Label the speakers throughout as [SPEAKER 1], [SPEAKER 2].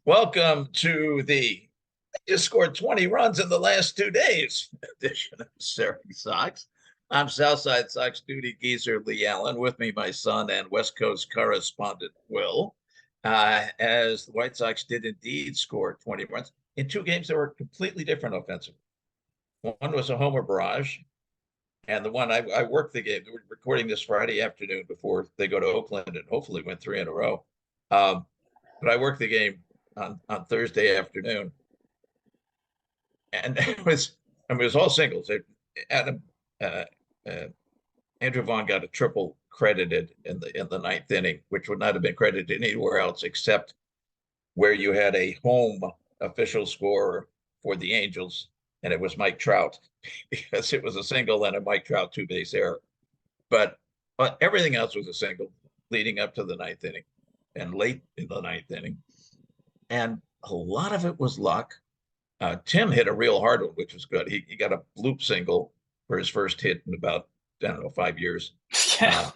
[SPEAKER 1] Welcome to the they just scored 20 runs in the last 2 days edition of Sox Sox. I'm Southside Sox duty geezer Leigh Allan. With me, my son and West Coast correspondent Will. As the White Sox did indeed score 20 runs in two games that were completely different offensively. One was a homer barrage, and the one I worked the game. We're recording this Friday afternoon before they go to Oakland and hopefully win three in a row. But I worked the game on Thursday afternoon, and it was all singles. Adam Andrew Vaughn got a triple credited in the ninth inning, which would not have been credited anywhere else except where you had a home official scorer for the Angels, and it was Mike Trout because it was a single and a Mike Trout two-base error. But everything else was a single leading up to the ninth inning and late in the ninth inning. And a lot of it was luck. Tim hit a real hard one, which was good. He got a bloop single for his first hit in about, I don't know, 5 years.
[SPEAKER 2] Yeah.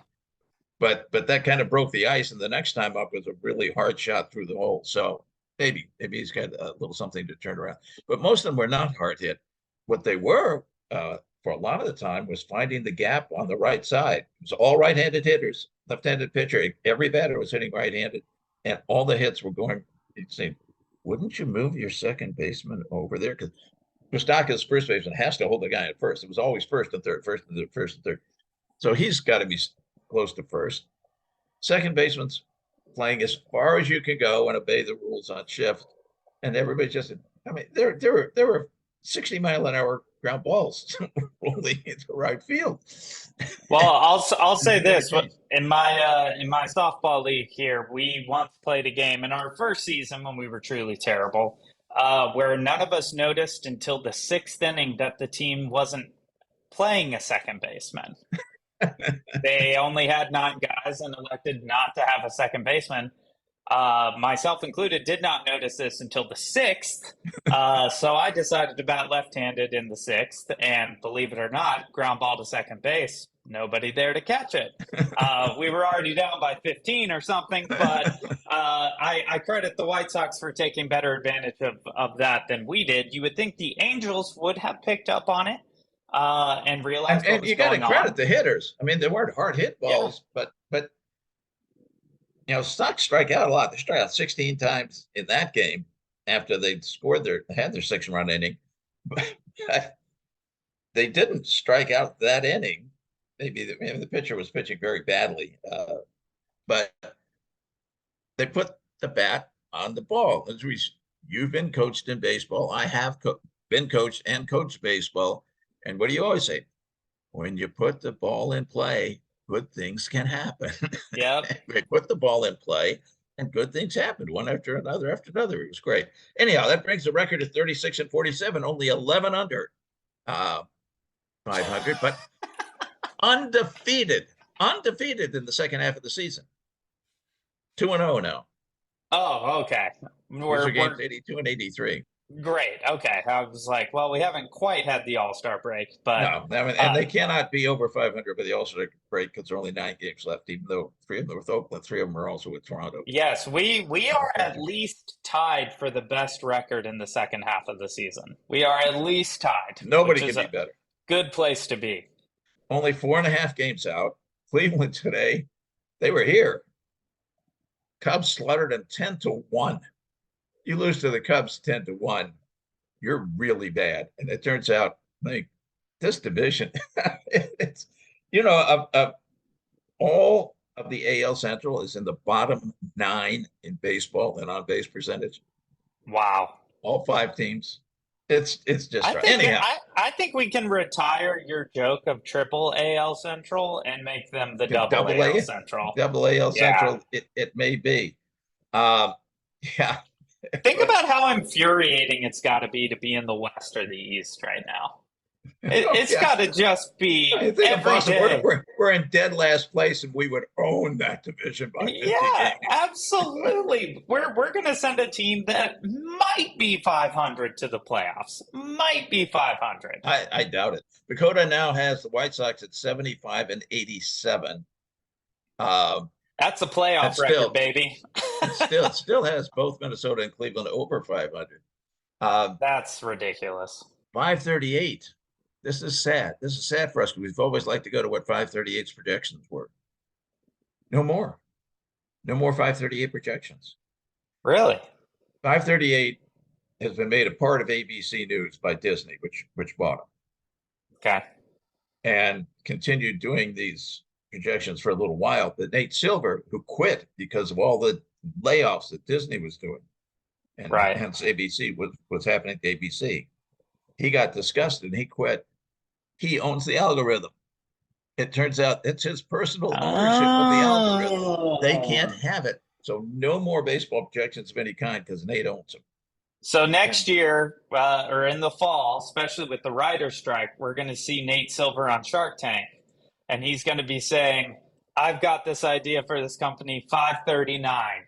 [SPEAKER 1] But that kind of broke the ice. And the next time up was a really hard shot through the hole. So maybe he's got a little something to turn around. But most of them were not hard hit. What they were for a lot of the time was finding the gap on the right side. It was all right-handed hitters, left-handed pitcher. Every batter was hitting right-handed. And all the hits were going. He'd say, wouldn't you move your second baseman over there? Because Moustakas, first baseman, has to hold the guy at first. It was always first and third, first and third, first and third. So he's got to be close to first. Second baseman's playing as far as you can go and obey the rules on shift. And everybody just, I mean, there were 60-mile-an-hour ground balls rolling into right field.
[SPEAKER 2] Well, I'll say this: in my softball league here, we once played a game in our first season when we were truly terrible, where none of us noticed until the sixth inning that the team wasn't playing a second baseman. They only had 9 guys and elected not to have a second baseman. Myself included, did not notice this until the 6th. So I decided to bat left-handed in the 6th, and believe it or not, ground ball to second base. Nobody there to catch it. We were already down by 15 or something, but I credit the White Sox for taking better advantage of that than we did. You would think the Angels would have picked up on it and realized what was
[SPEAKER 1] you got to
[SPEAKER 2] going on.
[SPEAKER 1] credit the hitters. I mean, they weren't hard hit balls, but Sox strike out a lot. They strike out 16 times in that game after they had their 6-run inning. But they didn't strike out that inning. Maybe the pitcher was pitching very badly, but they put the bat on the ball. As you've been coached in baseball. I have been coached and coached baseball. And what do you always say? When you put the ball in play, good things can happen.
[SPEAKER 2] Yep.
[SPEAKER 1] They put the ball in play and good things happened one after another after another. It was great. Anyhow, that brings the record to 36 and 47, only 11 under 500, but undefeated in the second half of the season. 2-0 now.
[SPEAKER 2] Oh, okay.
[SPEAKER 1] We're games 82 and 83.
[SPEAKER 2] Great. Okay. I was like, well, we haven't quite had the All-Star break, but
[SPEAKER 1] no, and they cannot be over 500 by the All-Star break because there are only 9 games left, even though 3 of them are with Oakland, 3 of them are also with Toronto.
[SPEAKER 2] Yes, we are at least tied for the best record in the second half of the season. We are at least tied.
[SPEAKER 1] Nobody can be better.
[SPEAKER 2] Good place to be.
[SPEAKER 1] Only 4.5 games out. Cleveland today, they were here. Cubs slaughtered them 10-1. You lose to the Cubs 10-1, you're really bad. And it turns out, like, this division, it's, all of the AL Central is in the bottom 9 in baseball and on-base percentage.
[SPEAKER 2] Wow.
[SPEAKER 1] All 5 teams. It's just right.
[SPEAKER 2] Anyhow. I think we can retire your joke of triple AL Central and make them the double AL Central.
[SPEAKER 1] Double AL Central, it may be. Yeah.
[SPEAKER 2] Think about how infuriating it's got to be in the West or the East right now. It's got to just be every day.
[SPEAKER 1] We're in dead last place, and we would own that division by 50 games.
[SPEAKER 2] Absolutely. We're going to send a team that might be 500 to the playoffs. Might be 500.
[SPEAKER 1] I doubt it. Dakota now has the White Sox at 75 and 87.
[SPEAKER 2] That's a playoff
[SPEAKER 1] That's
[SPEAKER 2] record,
[SPEAKER 1] still
[SPEAKER 2] baby.
[SPEAKER 1] it still has both Minnesota and Cleveland over 500.
[SPEAKER 2] That's ridiculous.
[SPEAKER 1] 538. This is sad. This is sad for us because we've always liked to go to what 538's projections were. No more. No more 538 projections.
[SPEAKER 2] Really?
[SPEAKER 1] 538 has been made a part of ABC News by Disney, which bought them.
[SPEAKER 2] Okay.
[SPEAKER 1] And continued doing these projections for a little while. But Nate Silver, who quit because of all the layoffs that Disney was doing, and
[SPEAKER 2] right.
[SPEAKER 1] hence ABC was happening to ABC, he got disgusted and he quit. He owns the algorithm. It turns out it's his personal ownership of the algorithm. They can't have it. So no more baseball projections of any kind because Nate owns them.
[SPEAKER 2] So next year, or in the fall, especially with the writer's strike, we're going to see Nate Silver on Shark Tank. And he's going to be saying, I've got this idea for this company, 539.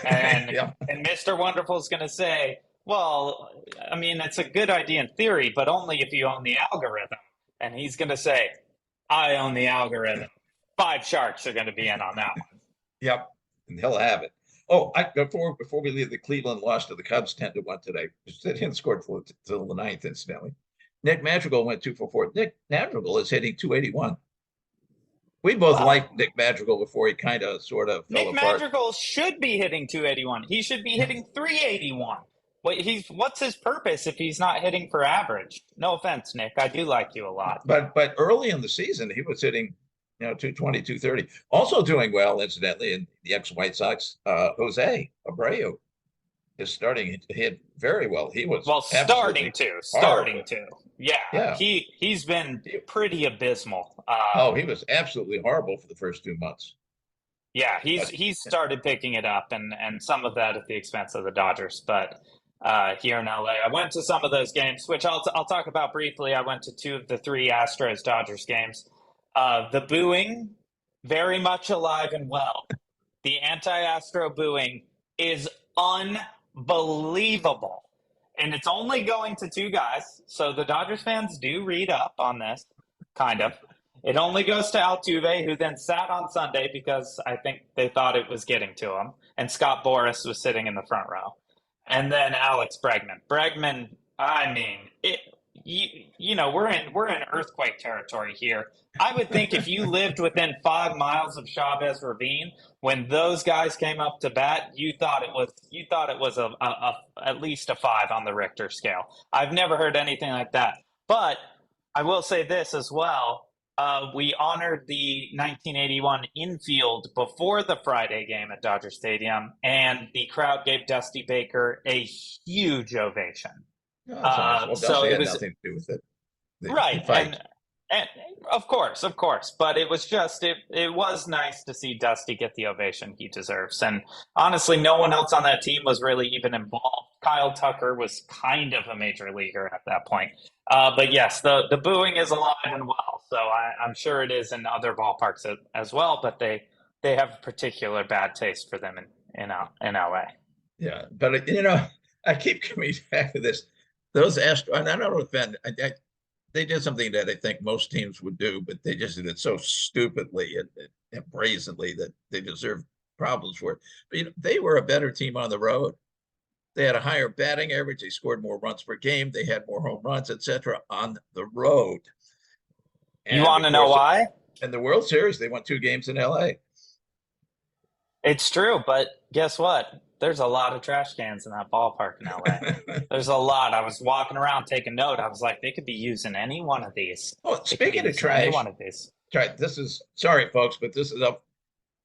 [SPEAKER 2] And,
[SPEAKER 1] Yeah.
[SPEAKER 2] and Mr. Wonderful is going to say, well, I mean, it's a good idea in theory, but only if you own the algorithm. And he's going to say, I own the algorithm. 5 sharks are going to be in on that one.
[SPEAKER 1] Yep. And he'll have it. Oh, before we leave, the Cleveland lost to the Cubs 10-1 today. They didn't score till the 9th, incidentally. Nick Madrigal went 2 for 4. Nick Madrigal is hitting 281. We both liked Nick Madrigal before he kind of sort of fell apart.
[SPEAKER 2] Nick Madrigal should be hitting 281. He should be hitting 381. What's his purpose if he's not hitting for average? No offense, Nick. I do like you a lot.
[SPEAKER 1] But early in the season, he was hitting 220, 230. Also doing well, incidentally, in the ex-White Sox, Jose Abreu is starting to hit very well. He was
[SPEAKER 2] starting to. Yeah. He's been pretty abysmal.
[SPEAKER 1] He was absolutely horrible for the first 2 months.
[SPEAKER 2] Yeah, he's started picking it up, and some of that at the expense of the Dodgers. But here in LA, I went to some of those games, which I'll talk about briefly. I went to 2 of the 3 Astros-Dodgers games. The booing, very much alive and well. The anti-Astro booing is unbelievable. And it's only going to 2 guys. So the Dodgers fans do read up on this, kind of. It only goes to Altuve, who then sat on Sunday because I think they thought it was getting to him. And Scott Boras was sitting in the front row. And then Alex Bregman. Bregman, I mean, we're in earthquake territory here. I would think if you lived within 5 miles of Chavez Ravine, when those guys came up to bat, you thought it was at least a 5 on the Richter scale. I've never heard anything like that. But I will say this as well. We honored the 1981 infield before the Friday game at Dodger Stadium, and the crowd gave Dusty Baker a huge ovation.
[SPEAKER 1] So it was nothing to do with it.
[SPEAKER 2] Right. And of course, but it was just, it was nice to see Dusty get the ovation he deserves. And honestly, no one else on that team was really even involved. Kyle Tucker was kind of a major leaguer at that point. But yes, the booing is alive and well. So I'm sure it is in other ballparks as well, but they have particular bad taste for them in LA.
[SPEAKER 1] Yeah. But, I keep coming back to this. Those Astros, and I don't know if they did something that I think most teams would do, but they just did it so stupidly and brazenly that they deserve problems for it. But they were a better team on the road. They had a higher batting average. They scored more runs per game. They had more home runs, etc. on the road.
[SPEAKER 2] And you want to know why?
[SPEAKER 1] In the World Series, they won 2 games in LA.
[SPEAKER 2] It's true, but guess what? There's a lot of trash cans in that ballpark in LA. There's a lot. I was walking around taking note. I was like, they could be using any one of these.
[SPEAKER 1] Oh, speaking of trash,
[SPEAKER 2] one of these.
[SPEAKER 1] This is, sorry, folks, but this is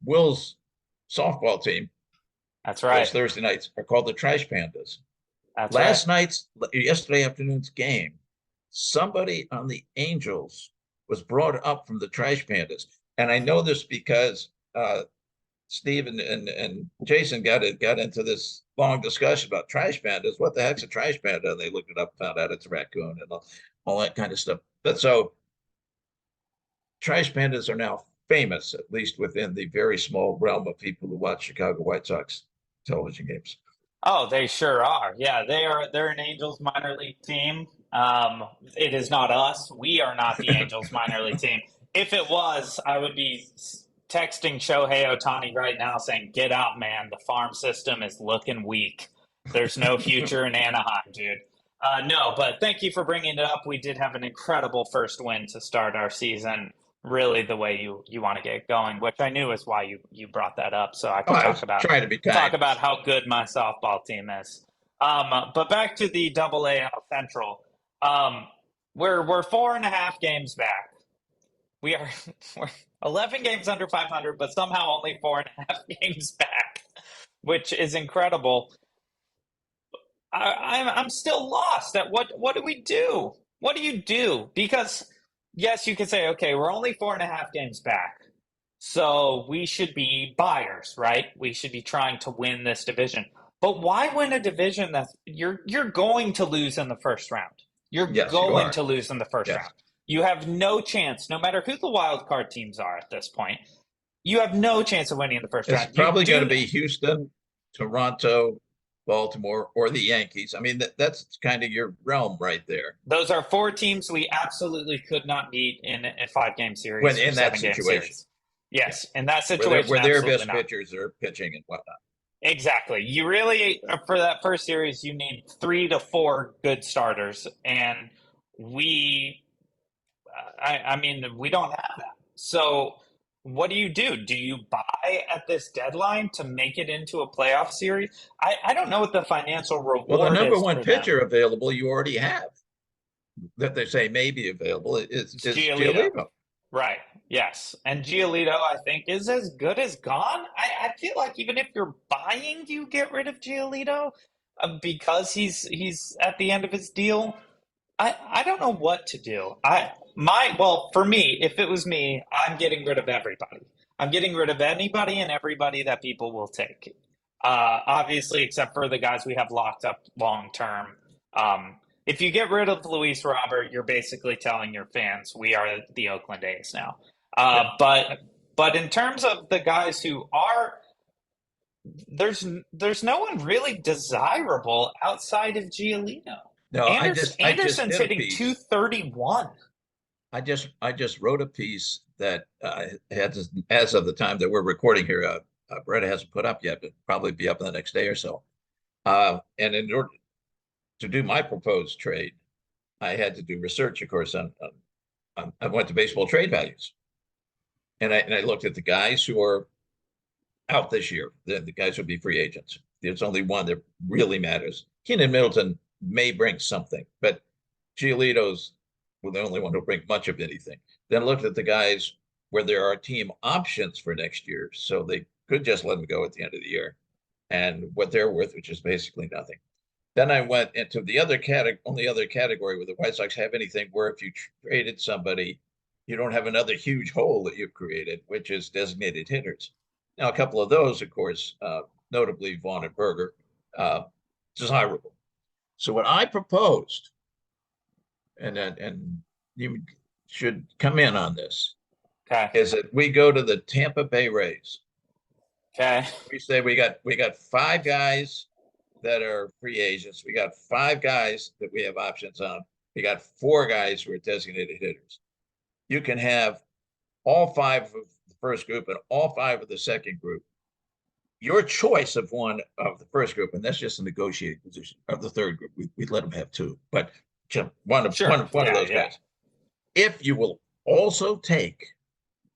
[SPEAKER 1] Will's softball team.
[SPEAKER 2] That's right.
[SPEAKER 1] Those Thursday nights are called the Trash Pandas.
[SPEAKER 2] That's
[SPEAKER 1] Yesterday afternoon's game, somebody on the Angels was brought up from the Trash Pandas. And I know this because Steve and Jason got into this long discussion about trash pandas. What the heck's a trash panda? And they looked it up, found out it's a raccoon and all that kind of stuff. But so trash pandas are now famous, at least within the very small realm of people who watch Chicago White Sox television games.
[SPEAKER 2] Oh, they sure are. Yeah, they're an Angels minor league team. It is not us. We are not the Angels minor league team. If it was, I would be texting Shohei Ohtani right now saying, "Get out, man. The farm system is looking weak. There's no future in Anaheim, dude." No, but thank you for bringing it up. We did have an incredible first win to start our season, really the way you want to get going, which I knew is why you brought that up, so I could
[SPEAKER 1] I was trying to be kind.
[SPEAKER 2] talk about how good my softball team is. But back to the AA Central. We're 4.5 games back. We're 11 games under 500, but somehow only 4.5 games back, which is incredible. I'm still lost at what do we do? What do you do? Because yes, you could say, okay, we're only 4.5 games back, so we should be buyers, right? We should be trying to win this division. But why win a division that you're going to lose in the first round? You're going to lose in the first round. You have no chance, no matter who the wild card teams are at this point. You have no chance of winning in the first round.
[SPEAKER 1] It's probably going to be Houston, Toronto, Baltimore, or the Yankees. I mean, that's kind of your realm right there.
[SPEAKER 2] Those are 4 teams we absolutely could not beat in a 5-game series.
[SPEAKER 1] When in that situation.
[SPEAKER 2] Yes, in that situation.
[SPEAKER 1] Where their best pitchers are pitching and whatnot.
[SPEAKER 2] Exactly. You really, for that first series, you need 3 to 4 good starters. And we don't have that. So what do? Do you buy at this deadline to make it into a playoff series? I don't know what the financial reward is.
[SPEAKER 1] Well, the number one pitcher available you already have that they say may be available is Giolito.
[SPEAKER 2] Right. Yes. And Giolito, I think, is as good as gone. I feel like even if you're buying, you get rid of Giolito because he's at the end of his deal. I don't know what to do. For me, if it was me, I'm getting rid of everybody. I'm getting rid of anybody and everybody that people will take. Obviously, except for the guys we have locked up long term. If you get rid of Luis Robert, you're basically telling your fans we are the Oakland A's now. But in terms of the guys who are, there's no one really desirable outside of Giolito.
[SPEAKER 1] No,
[SPEAKER 2] Anderson's hitting .231.
[SPEAKER 1] I just wrote a piece that as of the time that we're recording here, Brett hasn't put up yet, but probably be up in the next day or so. And in order to do my proposed trade, I had to do research, of course. I went to baseball trade values, and I looked at the guys who are out this year. The guys who will be free agents. There's only one that really matters. Keenan Middleton may bring something, but Giolito's the only one who'll bring much of anything. Then looked at the guys where there are team options for next year, so they could just let them go at the end of the year, and what they're worth, which is basically nothing. Then I went into the only other category where the White Sox have anything where if you traded somebody, you don't have another huge hole that you've created, which is designated hitters. Now, a couple of those, of course, notably Vaughn and Berger, desirable. So what I proposed, and you should come in on this, is that we go to the Tampa Bay Rays.
[SPEAKER 2] Okay.
[SPEAKER 1] We say we got 5 guys that are free agents. We got 5 guys that we have options on. We got 4 guys who are designated hitters. You can have all 5 of the first group and all 5 of the second group. Your choice of one of the first group, and that's just a negotiating position, of the third group. We'd let them have 2, but one of those guys. If you will also take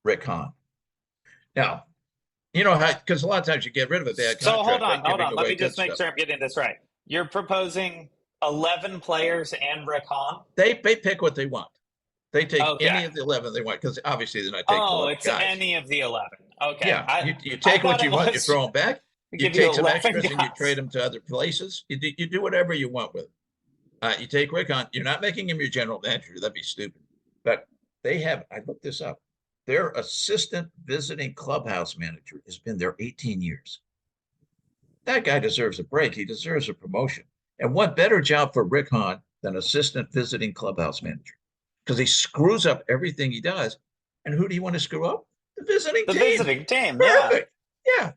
[SPEAKER 1] Rick Hahn. Now, you know how, because a lot of times you get rid of a bad contract.
[SPEAKER 2] So hold on. Let me just make sure I'm getting this right. You're proposing 11 players and Rick Hahn?
[SPEAKER 1] They pick what they want. They take any of the 11 they want, because obviously they're not taking 11
[SPEAKER 2] it's
[SPEAKER 1] guys.
[SPEAKER 2] Any of the 11. Okay.
[SPEAKER 1] Yeah, you take what you want, you throw them back. You take some extras and you trade them to other places. You do whatever you want with them. You take Rick Hahn. You're not making him your general manager. That'd be stupid. But they have, I looked this up, their assistant visiting clubhouse manager has been there 18 years. That guy deserves a break. He deserves a promotion. And what better job for Rick Hahn than assistant visiting clubhouse manager? Because he screws up everything he does. And who do you want to screw up? The visiting team. The
[SPEAKER 2] visiting team,
[SPEAKER 1] Perfect. Yeah.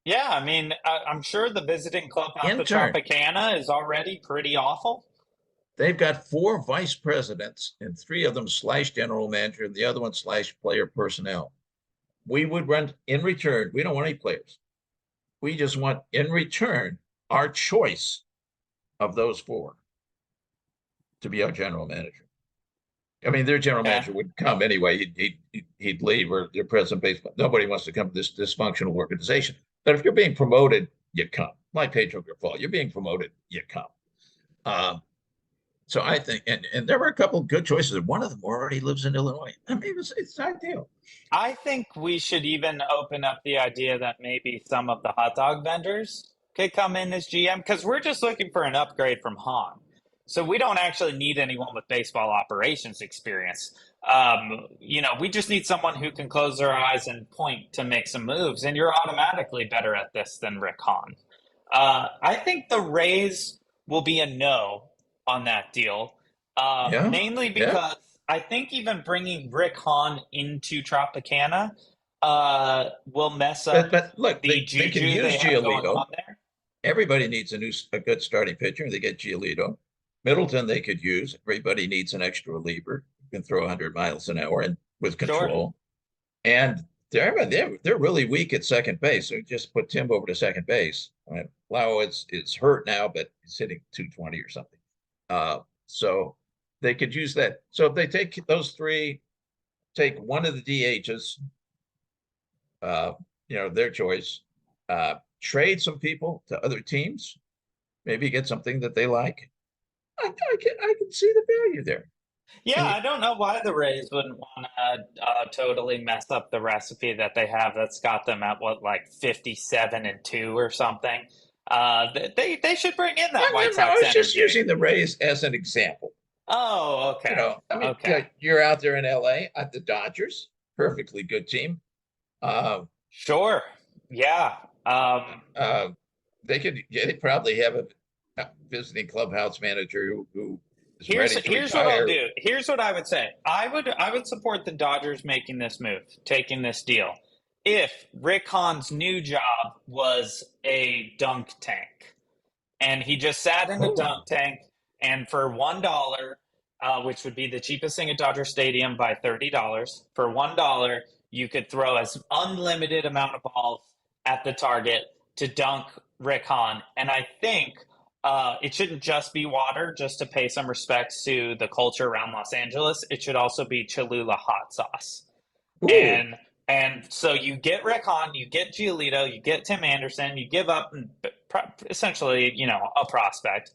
[SPEAKER 2] Yeah, I mean, I'm sure the visiting clubhouse at Tropicana is already pretty awful.
[SPEAKER 1] They've got 4 vice presidents, and 3 of them / general manager, and the other one / player personnel. we would run in return. We don't want any players. We just want in return our choice of those four to be our general manager. I mean, their general manager would come anyway. He'd leave, or their president baseball. Nobody wants to come to this dysfunctional organization. But if you're being promoted, you come. Like Pedro Grifol, you're being promoted, you come. So I think, and there were a couple of good choices. One of them already lives in Illinois. I mean, it's ideal.
[SPEAKER 2] I think we should even open up the idea that maybe some of the hot dog vendors could come in as GM, because we're just looking for an upgrade from Hahn. So we don't actually need anyone with baseball operations experience. We just need someone who can close their eyes and point to make some moves, and you're automatically better at this than Rick Hahn. I think the Rays will be a no on that deal, mainly because I think even bringing Rick Hahn into Tropicana will mess up.
[SPEAKER 1] But look, they can use Giolito. Everybody needs a good starting pitcher. They get Giolito. Middleton they could use. Everybody needs an extra reliever who can throw 100 miles an hour and with control. Sure. And they're really weak at second base. So just put Tim over to second base. I mean, Lau is hurt now, but he's hitting 220 or something. So they could use that. So if they take those three, take one of the DHs, their choice, trade some people to other teams, maybe get something that they like. I can see the value there.
[SPEAKER 2] Yeah, I don't know why the Rays wouldn't want to totally mess up the recipe that they have that's got them at, 57-2 or something. They should bring in that White Sox energy.
[SPEAKER 1] I was just using the Rays as an example.
[SPEAKER 2] Oh, okay.
[SPEAKER 1] You're out there in LA at the Dodgers, perfectly good team.
[SPEAKER 2] Sure. Yeah.
[SPEAKER 1] They probably have a visiting clubhouse manager who is ready to retire.
[SPEAKER 2] What I'll do. Here's what I would say. I would support the Dodgers making this move, taking this deal, if Rick Hahn's new job was a dunk tank, and he just sat in a dunk tank, and for $1, which would be the cheapest thing at Dodger Stadium by $30, for $1 you could throw as unlimited amount of balls at the target to dunk Rick Hahn. And I think it shouldn't just be water, just to pay some respects to the culture around Los Angeles. It should also be Cholula hot sauce. Ooh. And so you get Rick Hahn, you get Giolito, you get Tim Anderson, you give up essentially, a prospect,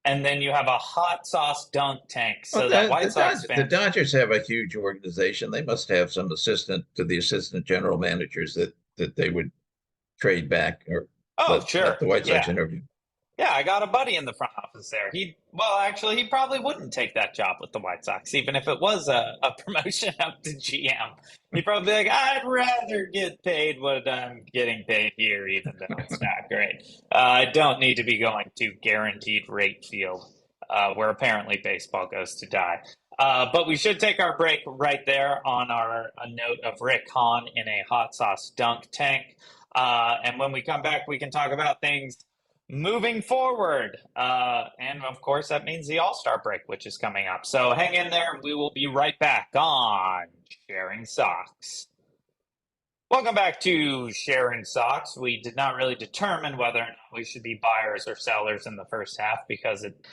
[SPEAKER 2] and then you have a hot sauce dunk tank. So that White Sox fans,
[SPEAKER 1] the Dodgers have a huge organization. They must have some assistant to the assistant general managers that they would trade back or let the White Sox interview.
[SPEAKER 2] Yeah, I got a buddy in the front office there. He probably wouldn't take that job with the White Sox, even if it was a promotion up to GM. He'd probably be like, I'd rather get paid what I'm getting paid here, even though it's not great. I don't need to be going to guaranteed rate field, where apparently baseball goes to die. But we should take our break right there on a note of Rick Hahn in a hot sauce dunk tank. And when we come back, we can talk about things moving forward. And of course, that means the All-Star break, which is coming up. So hang in there. We will be right back on Sharing Sox. Welcome back to Sharing Sox. We did not really determine whether or not we should be buyers or sellers in the first half, because it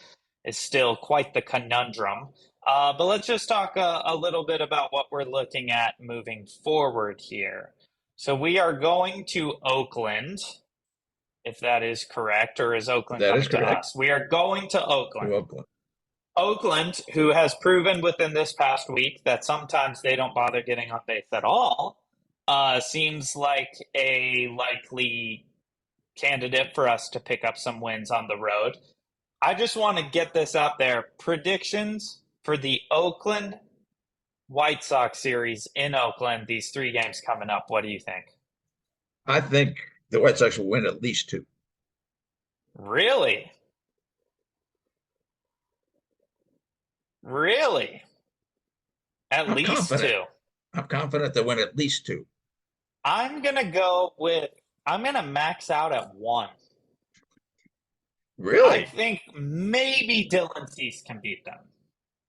[SPEAKER 2] is still quite the conundrum. But let's just talk a little bit about what we're looking at moving forward here. So we are going to Oakland, if that is correct, or is Oakland coming to us? We are going to Oakland. Oakland, who has proven within this past week that sometimes they don't bother getting on base at all, seems like a likely candidate for us to pick up some wins on the road. I just want to get this out there. Predictions for the Oakland White Sox series in Oakland, these 3 games coming up. What do you think?
[SPEAKER 1] I think the White Sox will win at least 2.
[SPEAKER 2] Really? Really? At least 2.
[SPEAKER 1] I'm confident they'll win at least 2.
[SPEAKER 2] I'm going to max out at 1.
[SPEAKER 1] Really?
[SPEAKER 2] I think maybe Dylan Cease can beat them.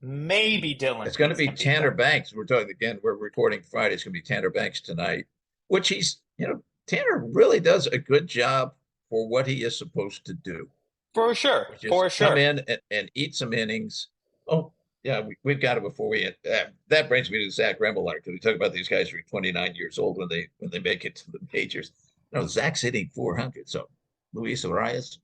[SPEAKER 2] Maybe Dylan.
[SPEAKER 1] It's going to be Tanner Banks. We're talking again. We're recording Friday. It's going to be Tanner Banks tonight. which Tanner really does a good job for what he is supposed to do.
[SPEAKER 2] For sure.
[SPEAKER 1] Which is
[SPEAKER 2] For sure.
[SPEAKER 1] come in and eat some innings. Oh, yeah, we've got it before we that brings me to Zach Remillard, because we talk about these guys who are 29 years old when they make it to the majors. No, Zach's hitting 400. So Luis Arráez.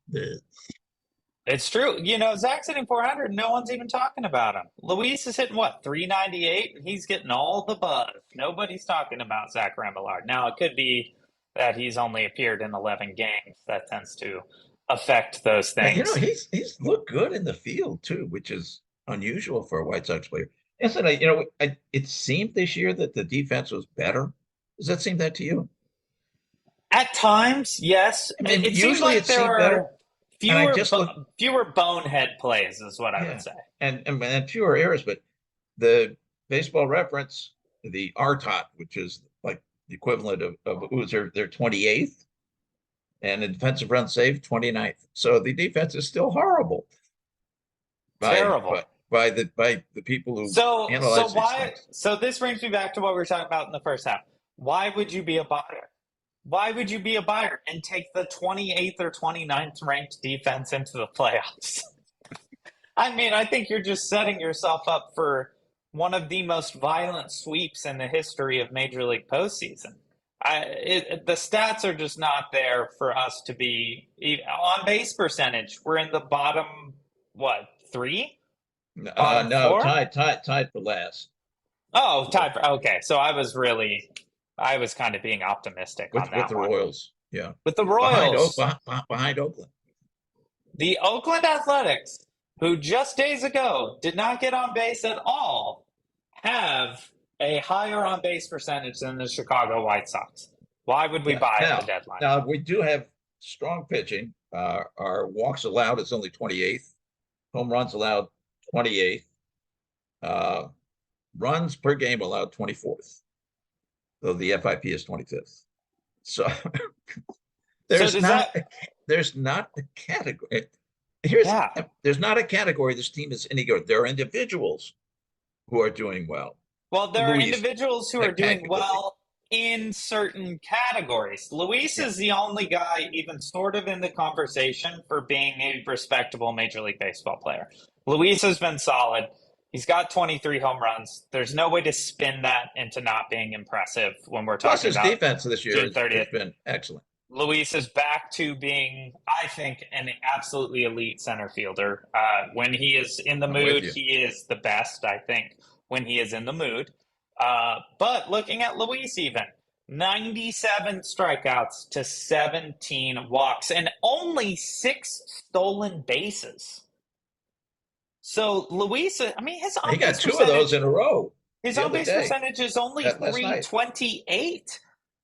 [SPEAKER 2] It's true. Zach's hitting 400. No one's even talking about him. Luis is hitting, what, 398? And he's getting all the buzz. Nobody's talking about Zach Remillard. Now, it could be that he's only appeared in 11 games. That tends to affect those things.
[SPEAKER 1] He's looked good in the field, too, which is unusual for a White Sox player. It seemed this year that the defense was better. Does that seem that to you?
[SPEAKER 2] At times, yes. It seems like there are fewer bonehead plays, is what I would say.
[SPEAKER 1] And fewer errors, but the Baseball Reference, the RTOT, which is like the equivalent of they're 28th, and the defensive run saved 29th. So the defense is still horrible.
[SPEAKER 2] Terrible.
[SPEAKER 1] By the people who analyze these things.
[SPEAKER 2] So this brings me back to what we were talking about in the first half. Why would you be a buyer? Why would you be a buyer and take the 28th or 29th ranked defense into the playoffs? I think you're just setting yourself up for one of the most violent sweeps in the history of Major League postseason. The stats are just not there for us to be on base percentage. We're in the bottom, 3?
[SPEAKER 1] No, tied for last.
[SPEAKER 2] Oh, tied for, okay. So I was kind of being optimistic on that
[SPEAKER 1] with the Royals. Yeah.
[SPEAKER 2] With the Royals.
[SPEAKER 1] Behind Oakland.
[SPEAKER 2] The Oakland Athletics, who just days ago did not get on base at all, have a higher on base percentage than the Chicago White Sox. Why would we buy at the deadline?
[SPEAKER 1] Now, we do have strong pitching. Our walks allowed is only 28th. Home runs allowed 28th. Runs per game allowed 24th. Though the FIP is 25th. So there's not a category. There's not a category this team is any good. There are individuals who are doing well.
[SPEAKER 2] Well, there are individuals who are doing well in certain categories. Luis is the only guy even sort of in the conversation for being a respectable Major League Baseball player. Luis has been solid. He's got 23 home runs. There's no way to spin that into not being impressive when we're talking about
[SPEAKER 1] his defense this year has been excellent.
[SPEAKER 2] Luis is back to being, I think, an absolutely elite center fielder. When he is in the mood, he is the best, I think, when he is in the mood. But looking at Luis even, 97 strikeouts to 17 walks and only 6 stolen bases. So Luis, his on-base
[SPEAKER 1] he got 2 of those in a row.
[SPEAKER 2] His on-base percentage is only 328.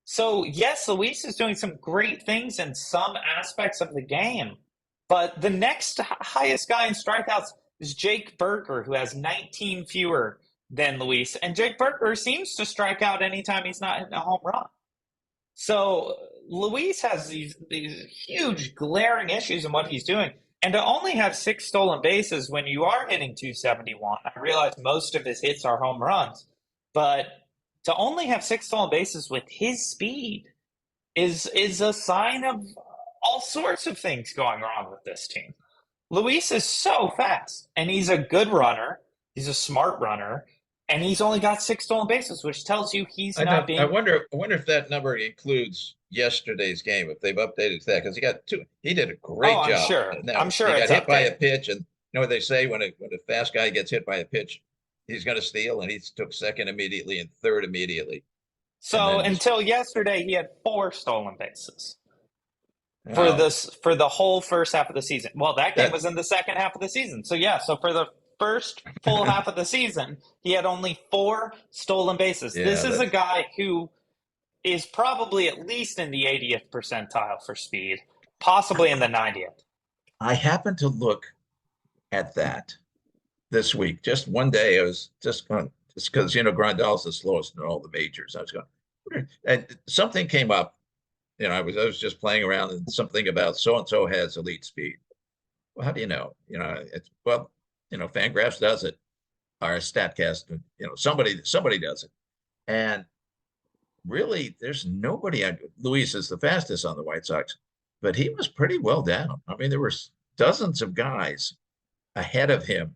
[SPEAKER 2] So yes, Luis is doing some great things in some aspects of the game. But the next highest guy in strikeouts is Jake Burger, who has 19 fewer than Luis. And Jake Burger seems to strike out anytime he's not hitting a home run. So Luis has these huge glaring issues in what he's doing. And to only have 6 stolen bases when you are hitting 271, I realize most of his hits are home runs, but to only have 6 stolen bases with his speed is a sign of all sorts of things going wrong with this team. Luis is so fast, and he's a good runner. He's a smart runner, and he's only got 6 stolen bases, which tells you he's not being.
[SPEAKER 1] I wonder if that number includes yesterday's game, if they've updated that, because he got 2. He did a great job.
[SPEAKER 2] I'm sure.
[SPEAKER 1] He got hit by a pitch, and you know what they say when a fast guy gets hit by a pitch, he's going to steal, and he took second immediately and third immediately.
[SPEAKER 2] So until yesterday, he had 4 stolen bases for the whole first half of the season. Well, that game was in the second half of the season. So so for the first full half of the season, he had only 4 stolen bases. Yeah, this is a guy who is probably at least in the 80th percentile for speed, possibly in the 90th.
[SPEAKER 1] I happened to look at that this week. Just one day, I was just because Grandal's the slowest in all the majors. I was going, and something came up. I was just playing around, and something about so and so has elite speed. Well, how do you know? Fangraphs does it. Our Statcast, somebody does it, and really, there's nobody. Luis is the fastest on the White Sox, but he was pretty well down. I mean, there were dozens of guys ahead of him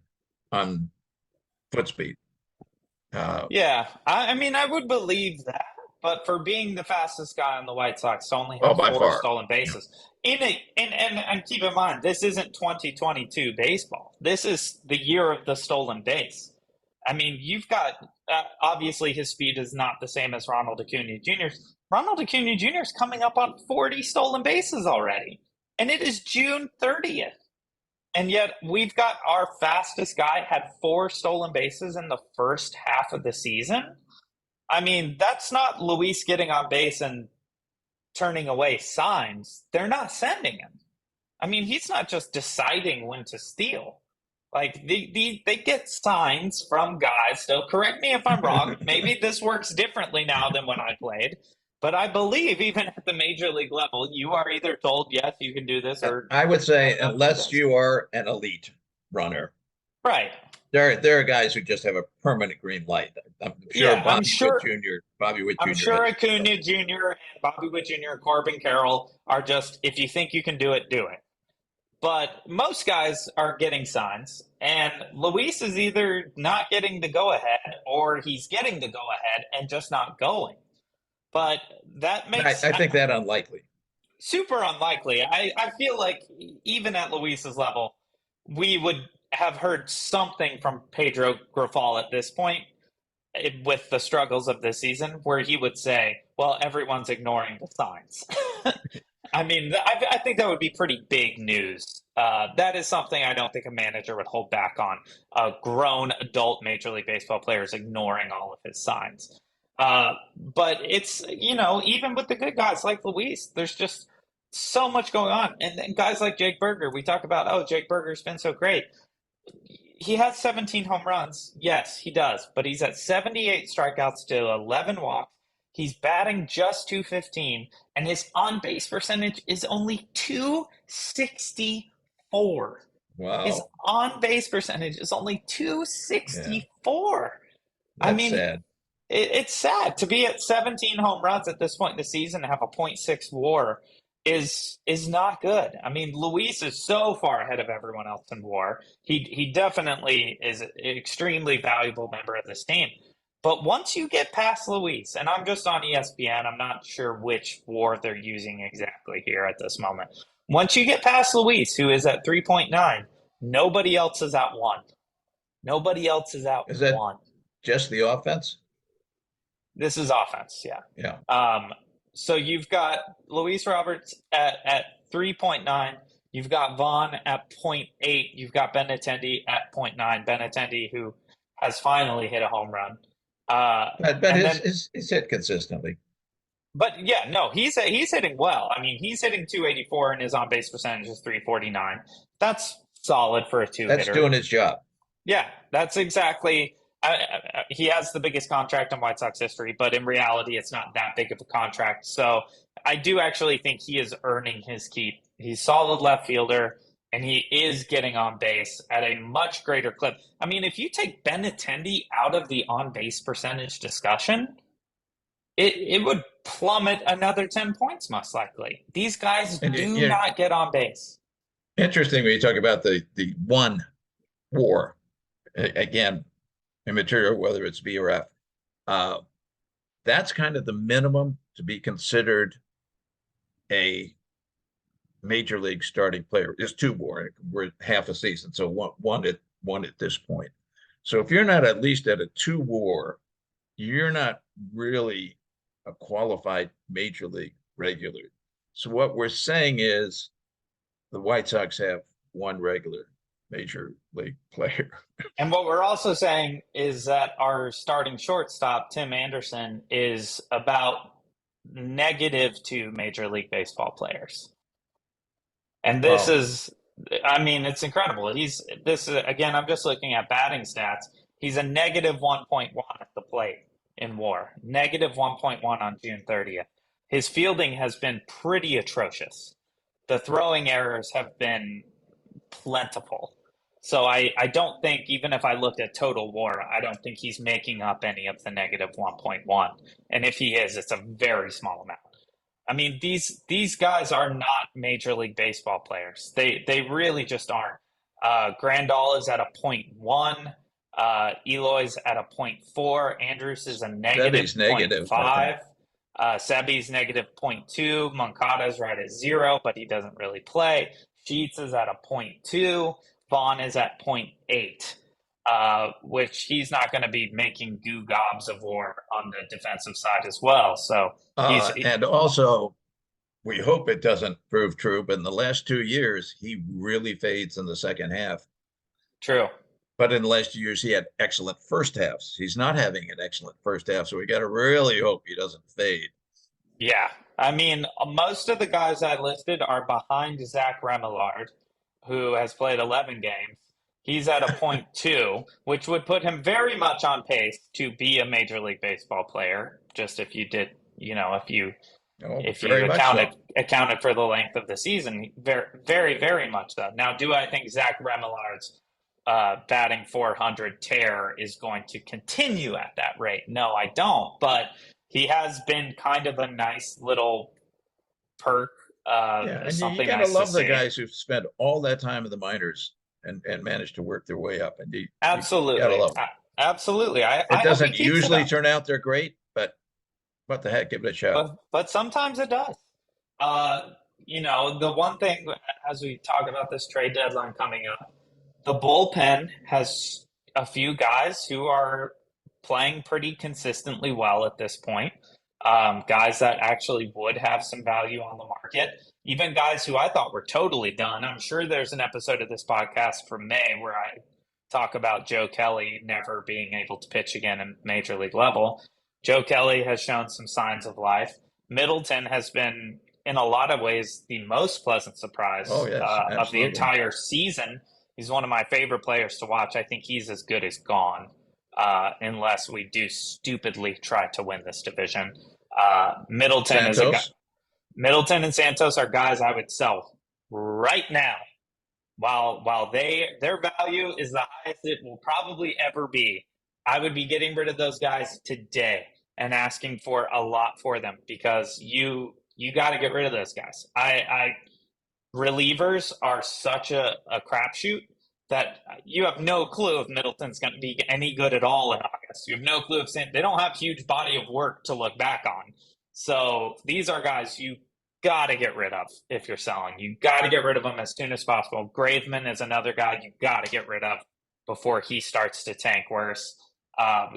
[SPEAKER 1] on foot speed.
[SPEAKER 2] Yeah, I mean, I would believe that, but for being the fastest guy on the White Sox to only
[SPEAKER 1] Oh,
[SPEAKER 2] have
[SPEAKER 1] by
[SPEAKER 2] four
[SPEAKER 1] far.
[SPEAKER 2] stolen
[SPEAKER 1] Yeah.
[SPEAKER 2] bases and keep in mind, this isn't 2022 baseball. This is the year of the stolen base. I mean, you've got obviously his speed is not the same as Ronald Acuna Jr.'s. Ronald Acuna Jr. is coming up on 40 stolen bases already, and it is June 30th. And yet we've got our fastest guy had four stolen bases in the first half of the season. I mean, that's not Luis getting on base and turning away signs. They're not sending him. I mean, he's not just deciding when to steal. Like they get signs from guys. So correct me if I'm wrong. Maybe this works differently now than when I played. But I believe even at the major league level, you are either told yes, you can do this, or
[SPEAKER 1] I would
[SPEAKER 2] no,
[SPEAKER 1] say,
[SPEAKER 2] don't do
[SPEAKER 1] unless
[SPEAKER 2] this.
[SPEAKER 1] you are an elite runner,
[SPEAKER 2] Right.
[SPEAKER 1] there are guys who just have a permanent green light. I'm sure
[SPEAKER 2] Yeah, I'm sure.
[SPEAKER 1] Bobby Witt
[SPEAKER 2] I'm
[SPEAKER 1] Jr.
[SPEAKER 2] sure
[SPEAKER 1] has.
[SPEAKER 2] Acuna Jr. and Bobby Witt Jr. and Corbin Carroll are just, if you think you can do it, do it. But most guys are getting signs, and Luis is either not getting the go ahead or he's getting the go ahead and just not going. But that makes
[SPEAKER 1] I think that unlikely.
[SPEAKER 2] super unlikely. I feel like even at Luis's level, we would have heard something from Pedro Grifol at this point with the struggles of this season, where he would say, well, everyone's ignoring the signs. I mean, I think that would be pretty big news. That is something I don't think a manager would hold back on. A grown adult Major League Baseball player is ignoring all of his signs. But it's, even with the good guys like Luis, there's just so much going on. And then guys like Jake Berger, we talk about, oh, Jake Berger's been so great. He has 17 home runs. Yes, he does. But he's at 78 strikeouts to 11 walks. He's batting just 215, and his on base percentage is only 264. His
[SPEAKER 1] Wow.
[SPEAKER 2] on base percentage is only
[SPEAKER 1] Yeah,
[SPEAKER 2] 264. I
[SPEAKER 1] that's
[SPEAKER 2] mean,
[SPEAKER 1] sad.
[SPEAKER 2] it's sad to be at 17 home runs at this point in the season and have a .6 WAR is not good. I mean, Luis is so far ahead of everyone else in WAR. He definitely is an extremely valuable member of this team. But once you get past Luis, and I'm just on ESPN, I'm not sure which WAR they're using exactly here at this moment. Once you get past Luis, who is at 3.9, nobody else is at 1. Nobody else is at
[SPEAKER 1] Is that
[SPEAKER 2] 1.
[SPEAKER 1] just the offense?
[SPEAKER 2] This is offense, yeah.
[SPEAKER 1] Yeah.
[SPEAKER 2] So you've got Luis Roberts at 3.9. You've got Vaughn at .8. You've got Benintendi at .9. Benintendi, who has finally hit a home run.
[SPEAKER 1] But
[SPEAKER 2] And then,
[SPEAKER 1] his hit consistently.
[SPEAKER 2] but yeah, no, he's hitting well. I mean, he's hitting 284 and his on base percentage is 349. That's solid for a two
[SPEAKER 1] That's
[SPEAKER 2] hitter.
[SPEAKER 1] doing his job.
[SPEAKER 2] Yeah, that's exactly. He has the biggest contract in White Sox history, but in reality, it's not that big of a contract. So I do actually think he is earning his keep. He's solid left fielder, and he is getting on base at a much greater clip. I mean, if you take Benintendi out of the on base percentage discussion, it would plummet another 10 points, most likely. These guys
[SPEAKER 1] And
[SPEAKER 2] do not get on base.
[SPEAKER 1] interesting when you talk about the one WAR. Again, immaterial whether it's B or F. That's kind of the minimum to be considered a major league starting player. Is 2 WAR. We're half a season, so one at this point. So if you're not at least at a 2 WAR, you're not really a qualified major league regular. So what we're saying is the White Sox have one regular major league player.
[SPEAKER 2] And what we're also saying is that our starting shortstop, Tim Anderson, is about negative to Major League Baseball players. And this
[SPEAKER 1] Wow.
[SPEAKER 2] is, I mean, it's incredible. Again, I'm just looking at batting stats. He's a negative 1.1 at the plate in WAR, negative 1.1 on June 30th. His fielding has been pretty atrocious. The throwing errors have been plentiful. So I don't think, even if I looked at total WAR, I don't think he's making up any of the negative 1.1. And if he is, it's a very small amount. I mean, these guys are not Major League Baseball players. They really just aren't. Grandal is at a point 0.1. Eloy's at a point 0.4. Andrews is a negative
[SPEAKER 1] Sebi's negative,
[SPEAKER 2] 0.5. Sebi's negative 0.2. Moncada's right at 0, but he doesn't really play. Sheets is at a point 0.2. Vaughn is at 0.8. Which he's not going to be making goo gobs of war on the defensive side as well. So
[SPEAKER 1] and also, we hope it doesn't prove true, but in the last 2 years, he really fades in the second half.
[SPEAKER 2] True.
[SPEAKER 1] But in the last 2 years, he had excellent first halves. He's not having an excellent first half, so we got to really hope he doesn't fade.
[SPEAKER 2] Yeah. I mean, most of the guys I listed are behind Zach Remillard, who has played 11 games. He's at a 0.2, which would put him very much on pace to be a Major League Baseball player. Just if you did, if you accounted for the length of the season, very, very, very much so. Now, do I think Zach Remillard's batting 400 tear is going to continue at that rate? No, I don't. But he has been kind of a nice little perk.
[SPEAKER 1] And you gotta love the guys who've spent all that time in the minors and managed to work their way up. And
[SPEAKER 2] absolutely,
[SPEAKER 1] you gotta love them.
[SPEAKER 2] Absolutely.
[SPEAKER 1] It doesn't usually turn out they're great, but what the heck, give it a shot.
[SPEAKER 2] But sometimes it does. The one thing as we talk about this trade deadline coming up, the bullpen has a few guys who are playing pretty consistently well at this point. Guys that actually would have some value on the market, even guys who I thought were totally done. I'm sure there's an episode of this podcast from May where I talk about Joe Kelly never being able to pitch again in major league level. Joe Kelly has shown some signs of life. Middleton has been, in a lot of ways, the most pleasant surprise of the entire season. He's one of my favorite players to watch. I think he's as good as gone. Unless we do stupidly try to win this division. Middleton and Santos are guys I would sell right now. While their value is the highest it will probably ever be, I would be getting rid of those guys today and asking for a lot for them because you got to get rid of those guys. Relievers are such a crapshoot that you have no clue if Middleton's going to be any good at all in August. You have no clue if they don't have huge body of work to look back on. So these are guys you got to get rid of if you're selling. You got to get rid of them as soon as possible. Graveman is another guy you got to get rid of before he starts to tank worse.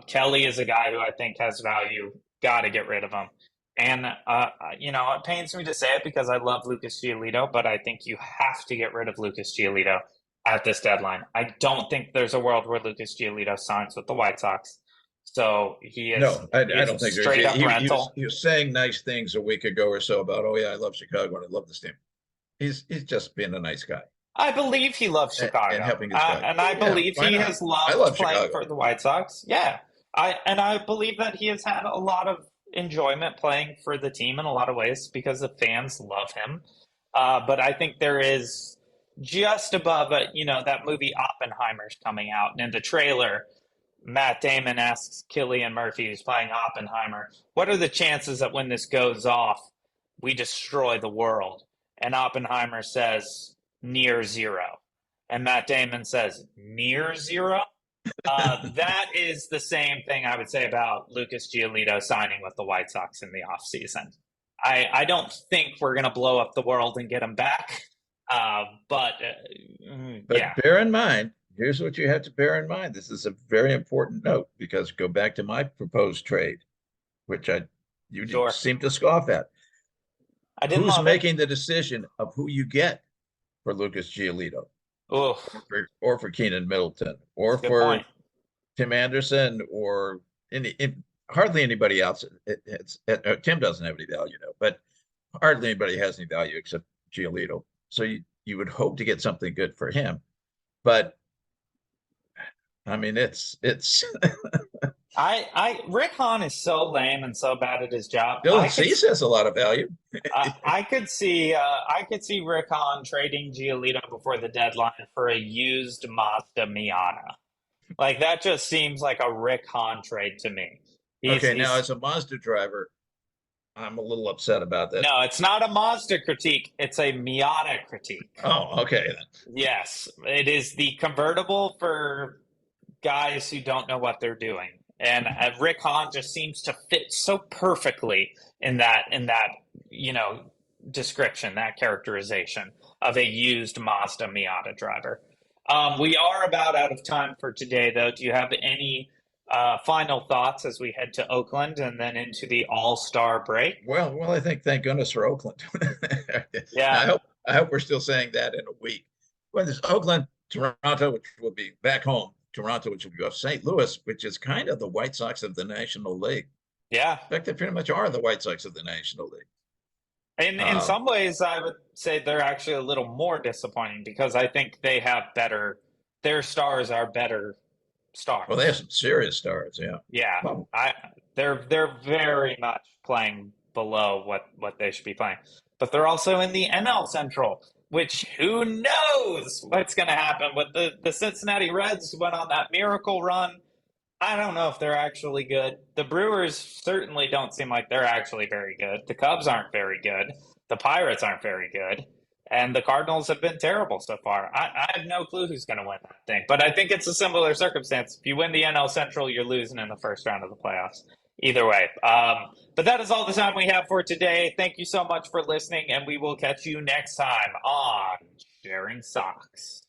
[SPEAKER 2] Kelly is a guy who I think has value. Got to get rid of him. And, it pains me to say it because I love Lucas Giolito, but I think you have to get rid of Lucas Giolito at this deadline. I don't think there's a world where Lucas Giolito signs with the White Sox. So he is.
[SPEAKER 1] No, I don't think
[SPEAKER 2] straight up rental.
[SPEAKER 1] He was saying nice things a week ago or so about, oh yeah, I love Chicago and I love this team. He's just been a nice guy.
[SPEAKER 2] I believe he loves Chicago
[SPEAKER 1] and helping his guy.
[SPEAKER 2] And I believe he has loved playing
[SPEAKER 1] Chicago.
[SPEAKER 2] for the White Sox. Yeah, I believe that he has had a lot of enjoyment playing for the team in a lot of ways because the fans love him. But I think there is just above that movie Oppenheimer's coming out, and in the trailer, Matt Damon asks Cillian Murphy, who's playing Oppenheimer, what are the chances that when this goes off, we destroy the world? And Oppenheimer says, near zero. And Matt Damon says, near zero? That is the same thing I would say about Lucas Giolito signing with the White Sox in the offseason. I don't think we're going to blow up the world and get him back. But
[SPEAKER 1] bear in mind, here's what you have to bear in mind. This is a very important note because go back to my proposed trade, which you seem to scoff at. Who's making the decision of who you get for Lucas Giolito? Or for Keenan Middleton, or for Tim Anderson, or hardly anybody else. Tim doesn't have any value, but hardly anybody has any value except Giolito. So you would hope to get something good for him, but I mean it's
[SPEAKER 2] Rick Hahn is so lame and so bad at his job.
[SPEAKER 1] Dylan Cease has a lot of value.
[SPEAKER 2] I could see Rick Hahn trading Giolito before the deadline for a used Mazda Miata. Like that just seems like a Rick Hahn trade to me.
[SPEAKER 1] Now as a Mazda driver, I'm a little upset about that.
[SPEAKER 2] No, it's not a Mazda critique. It's a Miata critique.
[SPEAKER 1] Oh, okay then.
[SPEAKER 2] Yes, it is the convertible for guys who don't know what they're doing. And Rick Hahn just seems to fit so perfectly in that description, that characterization of a used Mazda Miata driver. We are about out of time for today, though. Do you have any final thoughts as we head to Oakland and then into the All-Star break?
[SPEAKER 1] Well, I think thank goodness for Oakland.
[SPEAKER 2] Yeah.
[SPEAKER 1] I hope we're still saying that in a week. Well, there's Oakland, Toronto, which will be back home. Toronto, which will be off St. Louis, which is kind of the White Sox of the National League.
[SPEAKER 2] Yeah.
[SPEAKER 1] In fact, they pretty much are the White Sox of the National League.
[SPEAKER 2] In some ways, I would say they're actually a little more disappointing because I think they have their stars are better stars.
[SPEAKER 1] Well, they have some serious stars, yeah.
[SPEAKER 2] Yeah. Well, they're very much playing below what they should be playing. But they're also in the NL Central, which who knows what's going to happen. With the Cincinnati Reds went on that miracle run. I don't know if they're actually good. The Brewers certainly don't seem like they're actually very good. The Cubs aren't very good. The Pirates aren't very good. And the Cardinals have been terrible so far. I have no clue who's going to win that thing. But I think it's a similar circumstance. If you win the NL Central, you're losing in the first round of the playoffs. Either way. But that is all the time we have for today. Thank you so much for listening, and we will catch you next time on Sharing Sox.